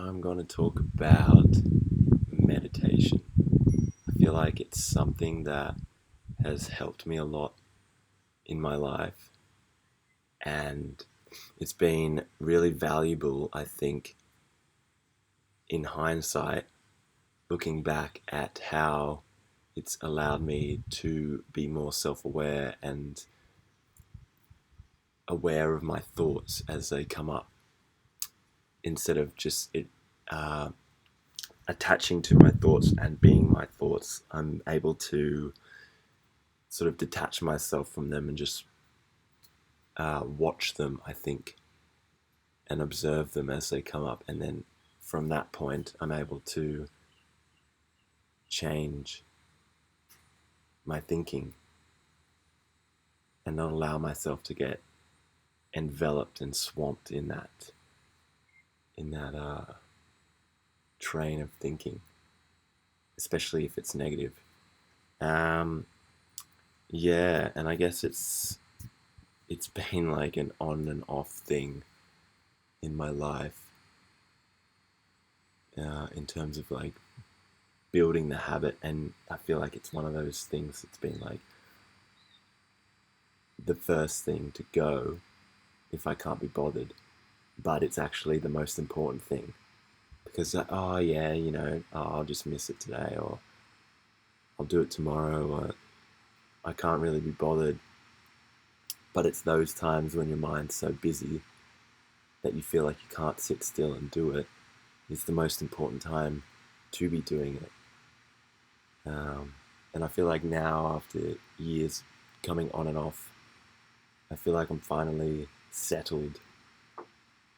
I'm going to talk about meditation. I feel like it's something that has helped me a lot in my life, and it's been really valuable, I think, in hindsight, looking back at how it's allowed me to be more self aware and aware of my thoughts as they come up instead of just uh, attaching to my thoughts and being my thoughts. I'm able to sort of detach myself from them and just watch them, I think, and observe them as they come up. And then from that point, I'm able to change my thinking and not allow myself to get enveloped and swamped in that train of thinking, especially if it's negative. Um, yeah, and I guess it's been like an on and off thing in my life, in terms of like building the habit. And I feel like it's one of those things that's been like the first thing to go if I can't be bothered, but it's actually the most important thing because oh yeah, I'll just miss it today, or I'll do it tomorrow, or I can't really be bothered. But it's those times when your mind's so busy that you feel like you can't sit still and do it. It's the most important time to be doing it. And I feel like now, after years coming on and off, I feel like I'm finally settled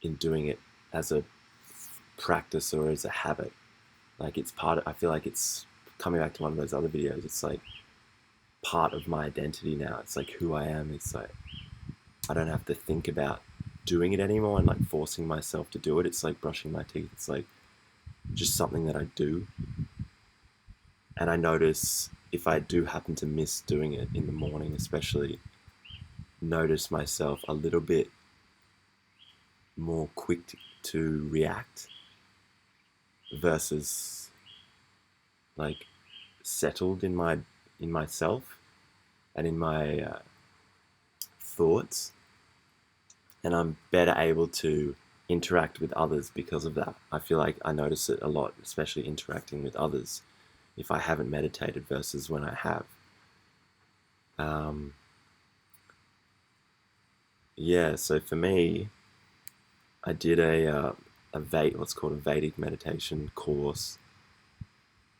in doing it as a practice or as a habit. Like I feel like it's coming back to one of those other videos. It's like part of my identity now. It's like who I am. It's like I don't have to think about doing it anymore and like forcing myself to do it. It's like brushing my teeth. It's like just something that I do. And I notice if I do happen to miss doing it in the morning, especially, notice myself a little bit more quick to react versus like settled in myself and in my thoughts, and I'm better able to interact with others because of that. I feel like I notice it a lot, especially interacting with others, if I haven't meditated versus when I have. Um, yeah, so for me, I did what's called a Vedic meditation course.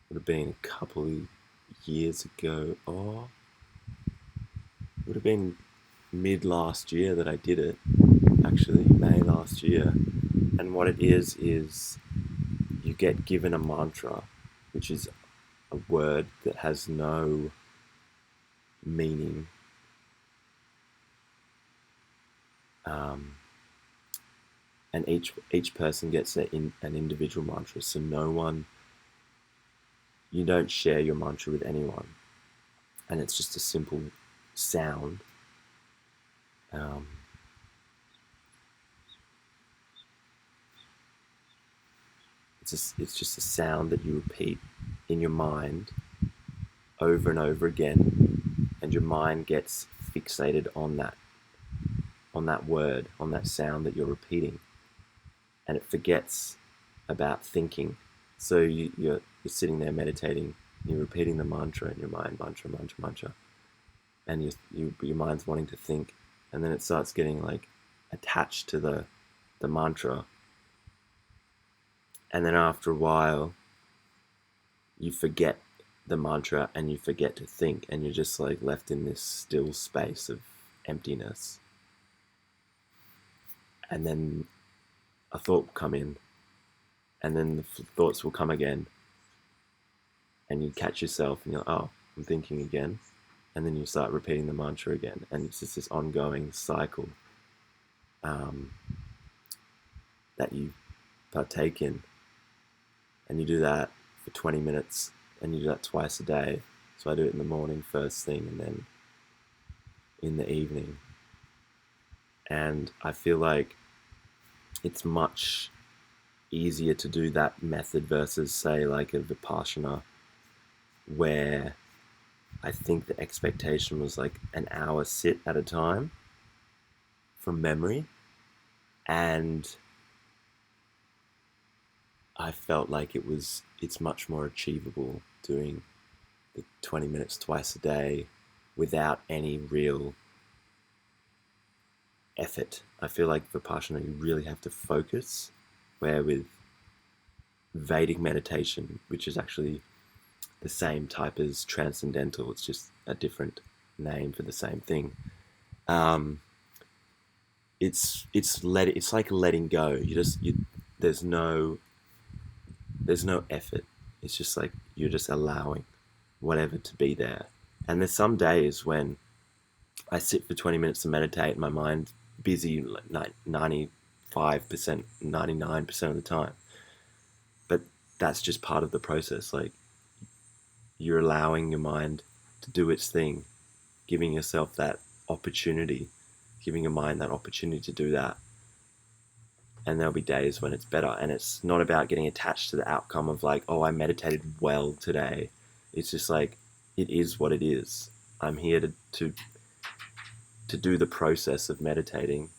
Would have been a couple of years ago, or would have been mid last year that I did it. Actually, May last year. And what it is you get given a mantra, which is a word that has no meaning. And each person gets an individual mantra. So you don't share your mantra with anyone, and it's just a simple sound. Um, it's just a sound that you repeat in your mind over and over again, and your mind gets fixated on that word, on that sound that you're repeating, and it forgets about thinking. So you're sitting there meditating, you're repeating the mantra in your mind, mantra, mantra, mantra, and your mind's wanting to think, and then it starts getting like attached to the mantra, and then after a while, you forget the mantra and you forget to think, and you're just like left in this still space of emptiness. And then a thought will come in, and then the thoughts will come again, and you catch yourself and you're like, oh, I'm thinking again, and then you start repeating the mantra again, and it's just this ongoing cycle that you partake in, and you do that for 20 minutes, and you do that twice a day. So I do it in the morning first thing, and then in the evening, and I feel like it's much easier to do that method versus, say, like a Vipassana, where I think the expectation was like an hour sit at a time from memory. And I felt like it's much more achievable doing the 20 minutes twice a day without any real effort. I feel like Vipassana, you really have to focus, where with Vedic meditation, which is actually the same type as transcendental, it's just a different name for the same thing. Um, it's like letting go. There's no effort. It's just like you're just allowing whatever to be there. And there's some days when I sit for 20 minutes to meditate, my mind busy like 95%, 99% of the time. But that's just part of the process. Like, you're allowing your mind to do its thing, giving yourself that opportunity, giving your mind that opportunity to do that. And there'll be days when it's better. And it's not about getting attached to the outcome of like, oh, I meditated well today. It's just like, it is what it is. I'm here to do the process of meditating,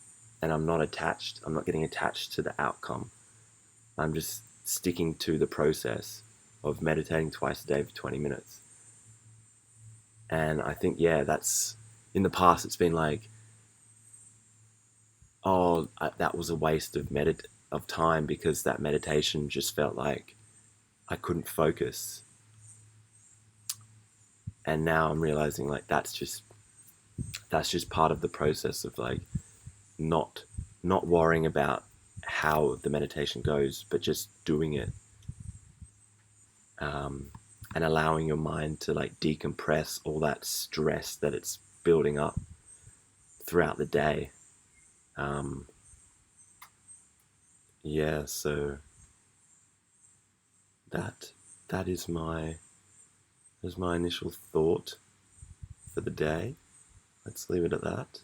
and I'm not attached. I'm not getting attached to the outcome. I'm just sticking to the process of meditating twice a day for 20 minutes. And I think, yeah, that's, in the past, it's been like, oh, that was a waste of time, because that meditation just felt like I couldn't focus. And now I'm realizing like that's just part of the process of like not worrying about how the meditation goes, but just doing it, and allowing your mind to like decompress all that stress that it's building up throughout the day. Um, yeah, so that that is my initial thought for the day. Let's leave it at that.